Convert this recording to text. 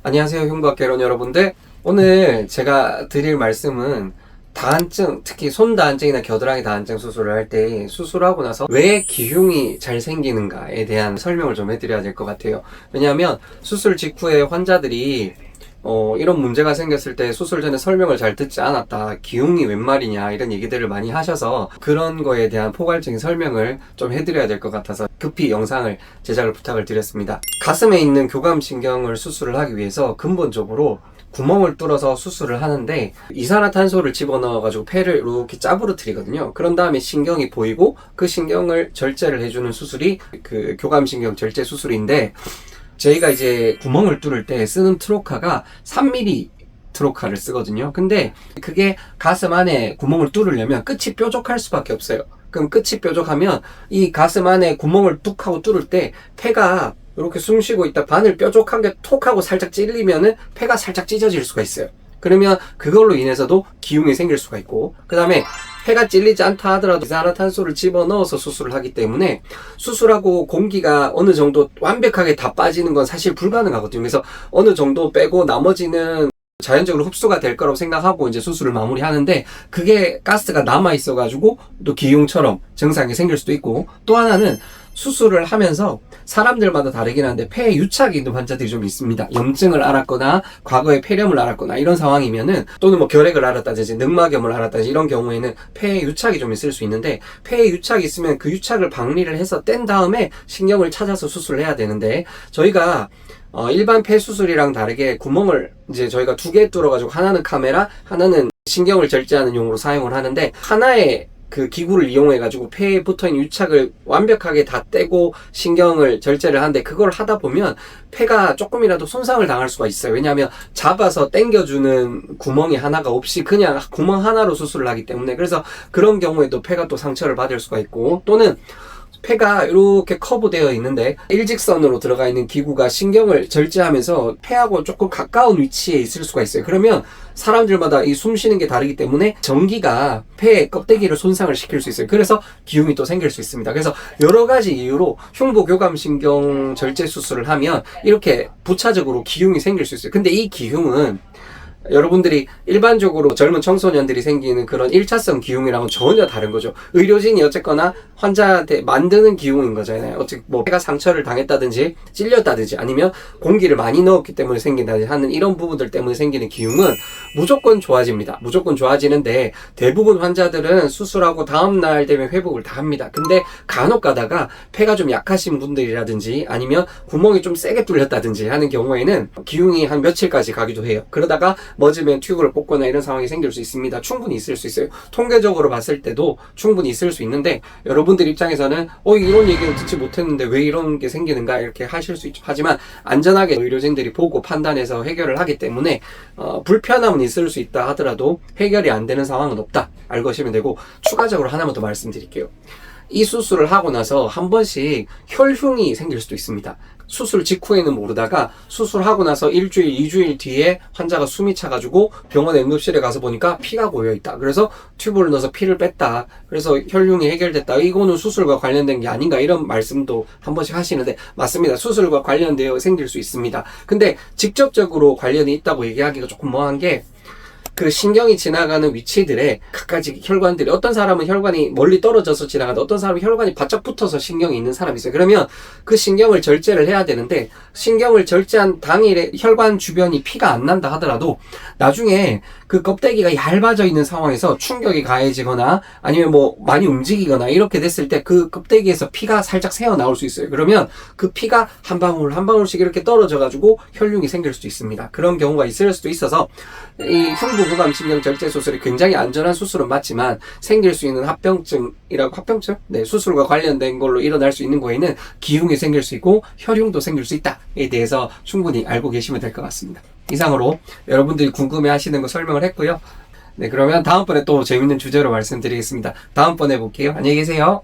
안녕하세요, 흉부학개론 여러분들. 오늘 제가 드릴 말씀은 다한증, 특히 손다한증이나 겨드랑이 다한증 수술을 할 때 수술하고 나서 왜 기흉이 잘 생기는가에 대한 설명을 좀 해드려야 될 것 같아요. 왜냐하면 수술 직후에 환자들이 이런 문제가 생겼을 때 수술 전에 설명을 잘 듣지 않았다, 기흉이 웬 말이냐, 이런 얘기들을 많이 하셔서 그런 거에 대한 포괄적인 설명을 좀 해드려야 될 것 같아서 급히 영상을 제작을 부탁을 드렸습니다. 가슴에 있는 교감신경을 수술을 하기 위해서 근본적으로 구멍을 뚫어서 수술을 하는데 이산화탄소를 집어넣어가지고 폐를 이렇게 짜부러뜨리거든요. 그런 다음에 신경이 보이고 그 신경을 절제를 해주는 수술이 그 교감신경 절제 수술인데, 저희가 이제 구멍을 뚫을 때 쓰는 트로카가 3mm 트로카를 쓰거든요. 근데 그게 가슴 안에 구멍을 뚫으려면 끝이 뾰족할 수밖에 없어요. 그럼 끝이 뾰족하면 이 가슴 안에 구멍을 뚝 하고 뚫을 때 폐가 이렇게 숨 쉬고 있다 바늘 뾰족하게 톡 하고 살짝 찔리면은 폐가 살짝 찢어질 수가 있어요. 그러면 그걸로 인해서도 기흉이 생길 수가 있고, 그 다음에 폐가 찔리지 않다 하더라도 이산화탄소를 집어넣어서 수술을 하기 때문에 수술하고 공기가 어느 정도 완벽하게 다 빠지는 건 사실 불가능하거든요. 그래서 어느 정도 빼고 나머지는 자연적으로 흡수가 될 거라고 생각하고 이제 수술을 마무리하는데, 그게 가스가 남아 있어가지고 또 기흉처럼 증상이 생길 수도 있고, 또 하나는 수술을 하면서 사람들마다 다르긴 한데 폐에 유착이 있는 환자들이 좀 있습니다. 염증을 앓았거나 과거에 폐렴을 앓았거나 이런 상황이면은, 또는 뭐 결핵을 앓았다든지 늑막염을 앓았다든지 이런 경우에는 폐에 유착이 좀 있을 수 있는데, 폐에 유착이 있으면 그 유착을 박리를 해서 뗀 다음에 신경을 찾아서 수술을 해야 되는데, 저희가 일반 폐 수술이랑 다르게 구멍을 이제 저희가 두 개 뚫어가지고 하나는 카메라, 하나는 신경을 절제하는 용으로 사용을 하는데, 하나의 그 기구를 이용해가지고 폐에 붙어있는 유착을 완벽하게 다 떼고 신경을 절제를 하는데, 그걸 하다 보면 폐가 조금이라도 손상을 당할 수가 있어요. 왜냐하면 잡아서 당겨주는 구멍이 하나가 없이 그냥 구멍 하나로 수술을 하기 때문에. 그래서 그런 경우에도 폐가 또 상처를 받을 수가 있고, 또는 폐가 이렇게 커브되어 있는데 일직선으로 들어가 있는 기구가 신경을 절제하면서 폐하고 조금 가까운 위치에 있을 수가 있어요. 그러면 사람들마다 이 숨 쉬는 게 다르기 때문에 전기가 폐 껍데기를 손상을 시킬 수 있어요. 그래서 기흉이 또 생길 수 있습니다. 그래서 여러 가지 이유로 흉부교감신경 절제 수술을 하면 이렇게 부차적으로 기흉이 생길 수 있어요. 근데 이 기흉은 여러분들이 일반적으로 젊은 청소년들이 생기는 그런 1차성 기흉이랑은 전혀 다른 거죠. 의료진이 어쨌거나 환자한테 만드는 기흉인 거잖아요. 어떻게 뭐 폐가 상처를 당했다든지 찔렸다든지 아니면 공기를 많이 넣었기 때문에 생긴다든지 하는 이런 부분들 때문에 생기는 기흉은 무조건 좋아집니다. 무조건 좋아지는데, 대부분 환자들은 수술하고 다음날 되면 회복을 다 합니다. 근데 간혹 가다가 폐가 좀 약하신 분들이라든지 아니면 구멍이 좀 세게 뚫렸다든지 하는 경우에는 기흉이 한 며칠까지 가기도 해요. 그러다가 멎으면 튜브를 뽑거나 이런 상황이 생길 수 있습니다. 충분히 있을 수 있어요. 통계적으로 봤을 때도 충분히 있을 수 있는데, 여러분들 입장에서는 이런 얘기는 듣지 못했는데 왜 이런 게 생기는가 이렇게 하실 수 있죠. 하지만 안전하게 의료진들이 보고 판단해서 해결을 하기 때문에 불편함은 있을 수 있다 하더라도 해결이 안 되는 상황은 없다 알고 계시면 되고, 추가적으로 하나만 더 말씀드릴게요. 이 수술을 하고 나서 한 번씩 혈흉이 생길 수도 있습니다. 수술 직후에는 모르다가 수술하고 나서 일주일, 2주일 뒤에 환자가 숨이 차가지고 병원에 응급실에 가서 보니까 피가 고여있다. 그래서 튜브를 넣어서 피를 뺐다. 그래서 혈흉이 해결됐다. 이거는 수술과 관련된 게 아닌가, 이런 말씀도 한 번씩 하시는데, 맞습니다. 수술과 관련되어 생길 수 있습니다. 근데 직접적으로 관련이 있다고 얘기하기가 조금 뭐한 게, 그 신경이 지나가는 위치들에 각가지 혈관들이, 어떤 사람은 혈관이 멀리 떨어져서 지나가는데 어떤 사람은 혈관이 바짝 붙어서 신경이 있는 사람이 있어요. 그러면 그 신경을 절제를 해야 되는데, 신경을 절제한 당일에 혈관 주변이 피가 안 난다 하더라도 나중에 그 껍데기가 얇아져 있는 상황에서 충격이 가해지거나 아니면 뭐 많이 움직이거나 이렇게 됐을 때 그 껍데기에서 피가 살짝 새어 나올 수 있어요. 그러면 그 피가 한 방울 한 방울씩 이렇게 떨어져 가지고 혈흉이 생길 수도 있습니다. 그런 경우가 있을 수도 있어서 이 흉부교감신경 절제 수술이 굉장히 안전한 수술은 맞지만, 생길 수 있는 합병증이라고, 합병증? 네, 수술과 관련된 걸로 일어날 수 있는 거에는 기흉이 생길 수 있고 혈흉도 생길 수 있다에 대해서 충분히 알고 계시면 될 것 같습니다. 이상으로 여러분들이 궁금해 하시는 거 설명을 했고요. 네, 그러면 다음번에 또 재밌는 주제로 말씀드리겠습니다. 다음번에 볼게요. 안녕히 계세요.